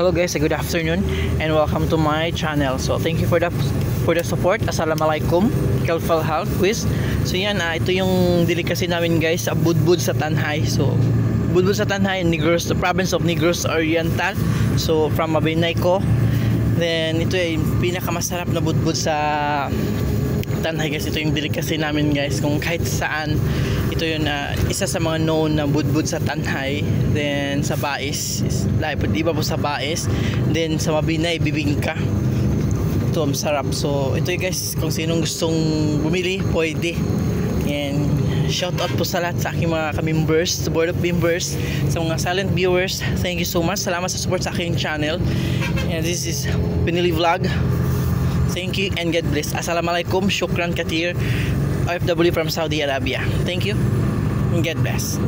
hello guys, good afternoon and welcome to my channel. So thank you for the support. Assalamualaikum. Kalfal Health Quiz. So yan, ito yung delicacy namin guys, budbud sa Tanhay. So budbud sa Tanhay, Negros, the province of Negros Oriental. So from Mabinay ko. Then ito ay pinakamasarap na budbud sa Tanhay guys. Ito yung delicacy namin guys. Kung kahit saan, ito yun, isa sa mga known na budbud sa Tanhay. Then sa Bais, iba po sa Bais. Then sa Mabinay, bibingka. Ito ang sarap. So ito yung guys, kung sinong gustong bumili, pwede. And shout out po sa lahat sa aking mga ka-members, sa board of members, sa mga silent viewers. Thank you so much. Salamat sa support sa aking channel. And this is Pinili Vlog. Thank you and God bless. Assalamualaikum. Syukran kathir. OFW from Saudi Arabia. Thank you and God bless.